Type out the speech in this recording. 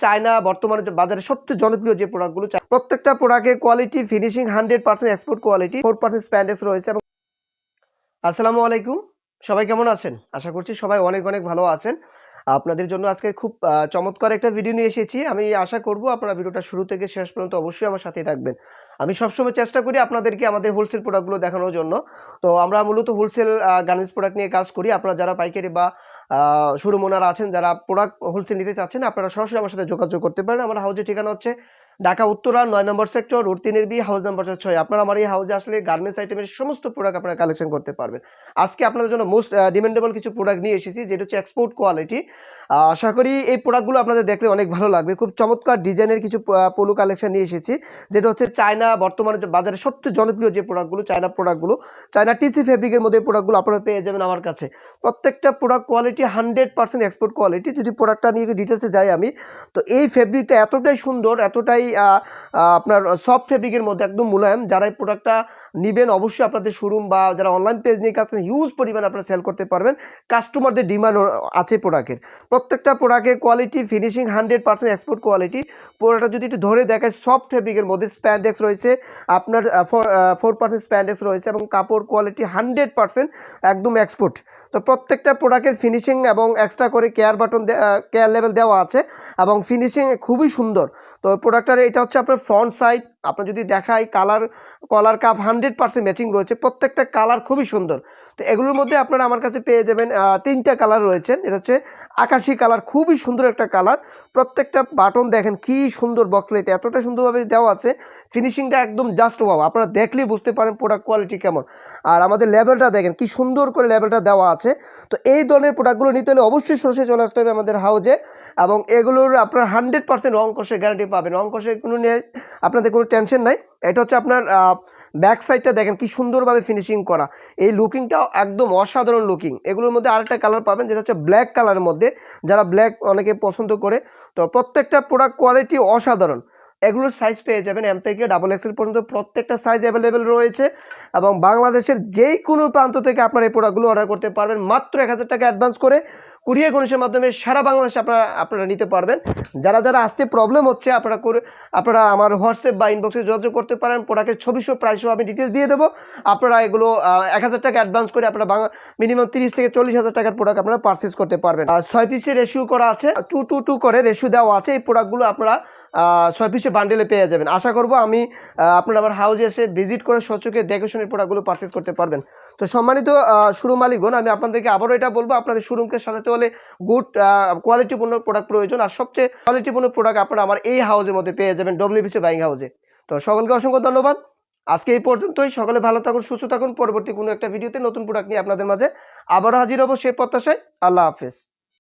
China বর্তমানে যে বাজারে সবচেয়ে জনপ্রিয় যে প্রোডাক্টগুলো, প্রত্যেকটা প্রোডাক্টের quality finishing 100% export quality, 4% spandex রয়েছে। এবং আসসালামু আলাইকুম, সবাই কেমন আছেন? আশা করছি সবাই অনেক অনেক ভালো আছেন। আপনাদের জন্য আজকে খুব চমৎকার একটা ভিডিও নিয়ে এসেছি। আমি আশা করব আপনারা ভিডিওটা শুরু থেকে শেষ পর্যন্ত অবশ্যই আমার সাথেই থাকবেন। আমি সবসময় চেষ্টা করি আপনাদেরকে আমাদের হোলসেল প্রোডাক্টগুলো দেখানোর জন্য। তো আমরা মূলত হোলসেল গার্মেন্টস প্রোডাক্ট নিয়ে কাজ করি। আপনারা যারা পাইকারি বা শোরুম ওনার আছেন, যারা প্রোডাক্ট হোলসেল নিতে চাচ্ছেন, আপনারা সরাসরি আমার সাথে যোগাযোগ করতে পারেন। আমার হাউজের ঠিকানা হচ্ছে Dhaka Uttara ৯ number sector, road ৩ B, house number ৬। আপনারা আমার এই হাউজে আসলে গার্মেন্টস আইটেমের সমস্ত প্রোডাক্ট আপনারা কালেকশন করতে পারবেন। আজকে আপনাদের জন্য মোস্ট ডিমান্ডেবল কিছু প্রোডাক্ট নিয়ে এসেছি, যেটা হচ্ছে এক্সপোর্ট কোয়ালিটি। আশা করি এই প্রোডাক্টগুলো আপনাদের দেখলে অনেক ভালো লাগবে। খুব চমৎকার ডিজাইনের কিছু পোলো কালেকশন নিয়ে এসেছি, যেটা হচ্ছে চায়না বর্তমানে যে বাজারে সবচেয়ে জনপ্রিয় যে প্রোডাক্টগুলো, চায়না প্রোডাক্টগুলো, চায়না টিসি ফেব্রিকের মধ্যে প্রোডাক্টগুলো আপনারা পেয়ে যাবেন আমার কাছে। প্রত্যেকটা প্রোডাক্ট কোয়ালিটি 100% এক্সপোর্ট কোয়ালিটি। যদি প্রোডাক্টটা নিয়ে ডিটেলসে যাই আমি, তো এই ফেব্রিকটা এতটাই সুন্দর, এতটাই আপনার সফট ফেব্রিকের মধ্যে একদম মোলায়েম। যারা এই প্রোডাক্টটা নেবেন অবশ্যই আপনাদের শোরুম বা যারা অনলাইন পেজ নিয়ে কাজ করেন, হিউজ পরিমাণে আপনারা সেল করতে পারবেন। কাস্টমারদের ডিমান্ড আছে প্রোডাক্টের। প্রত্যেকটা প্রোডাক্টের কোয়ালিটি ফিনিশিং 100% এক্সপোর্ট কোয়ালিটি। প্রোডাক্টটা যদি একটু ধরে দেখায়, সফট ফেব্রিকের মধ্যে স্প্যান্ডেক্স রয়েছে, আপনার 4% স্প্যান্ডেক্স রয়েছে, এবং কাপড় কোয়ালিটি 100% একদম এক্সপোর্ট। তো প্রত্যেকটা প্রোডাক্টের ফিনিশিং এবং এক্সট্রা করে কেয়ার বাটন, কেয়ার লেভেল দেওয়া আছে, এবং ফিনিশিং খুবই সুন্দর। তো প্রোডাক্টটার এটা হচ্ছে আপনার ফ্রন্ট সাইড। আপনার যদি দেখাই, কলার কাপ 100% ম্যাচিং রয়েছে, প্রত্যেকটা কালার খুবই সুন্দর। তো এগুলোর মধ্যে আপনারা আমার কাছে পেয়ে যাবেন 3টা কালার রয়েছে। এটা হচ্ছে আকাশি কালার, খুবই সুন্দর একটা কালার। প্রত্যেকটা বাটন দেখেন কি সুন্দর, বক্সলাইট এতটা সুন্দরভাবে দেওয়া আছে, ফিনিশিংটা একদম জাস্ট ওয়াও। আপনারা দেখলেই বুঝতে পারেন প্রোডাক্ট কোয়ালিটি কেমন। আর আমাদের লেভেলটা দেখেন কি সুন্দর করে লেভেলটা দেওয়া আছে। তো এই ধরনের প্রোডাক্টগুলো নিতে হলে অবশ্যই সরাসরি চলে আসতে হবে আমাদের হাউজে, এবং এগুলোর আপনার 100% রং কষে গ্যারান্টি পাবেন। রং কষে কোনো নিয়ে আপনাদের কোনো টেনশন নাই। এটা হচ্ছে আপনার ব্যাক সাইডটা দেখেন কি সুন্দরভাবে ফিনিশিং করা, এই লুকিংটাও একদম অসাধারণ লুকিং। এগুলোর মধ্যে আরেকটা কালার পাবেন, যেটা হচ্ছে ব্ল্যাক কালারের মধ্যে, যারা ব্ল্যাক অনেকে পছন্দ করে। তো প্রত্যেকটা প্রোডাক্ট কোয়ালিটি অসাধারণ। এগুলোর সাইজ পেয়ে যাবেন এম থেকে XXL পর্যন্ত, প্রত্যেকটা সাইজ অ্যাভেলেবেল রয়েছে। এবং বাংলাদেশের যেই কোনো প্রান্ত থেকে আপনারা এই প্রোডাক্টগুলো অর্ডার করতে পারবেন মাত্র 1000 টাকা অ্যাডভান্স করে। কুরিয়ার কন্ডিশনের মাধ্যমে সারা বাংলাদেশে আপনারা নিতে পারবেন। যারা আসতে প্রবলেম হচ্ছে, আপনারা আমার হোয়াটসঅ্যাপ বা ইনবক্সে যোগাযোগ করতে পারেন। প্রোডাক্টের ছবিসহ প্রাইসও আমি ডিটেলস দিয়ে দেবো। আপনারা এগুলো 1000 টাকা অ্যাডভান্স করে আপনারা মিনিমাম 30 থেকে 40,000 টাকার প্রোডাক্ট আপনারা পারচেস করতে পারবেন। 6 পিসের রেশিও করা আছে, 2 করে রেশিও দেওয়া আছে। এই প্রোডাক্টগুলো আপনারা 6 পিসে বান্ডেলে পেয়ে যাবেন। আশা করবো আপনারা আমার হাউজে এসে ভিজিট করে সচকে দেখে শুনে প্রোডাক্টগুলো পারচেস করতে পারবেন। তো সম্মানিত শোরুম মালিকগণ, আমি আপনাদেরকে আবারও এটা বলবো, আপনাদের শোরুমকে সাজাতে হলে গুড কোয়ালিটিপূর্ণ প্রোডাক্ট প্রয়োজন। আর সবচেয়ে কোয়ালিটিপূর্ণ প্রোডাক্ট আপনারা আমার এই হাউজের মধ্যে পেয়ে যাবেন, WBC বাইং হাউজে। তো সকলকে অসংখ্য ধন্যবাদ। আজকে এই পর্যন্তই। সকলে ভালো থাকুন, সুস্থ থাকুন। পরবর্তী কোনো একটা ভিডিওতে নতুন প্রোডাক্ট নিয়ে আপনাদের মাঝে আবারও হাজির হবো, সেই প্রত্যাশায়। আল্লাহ হাফেজ।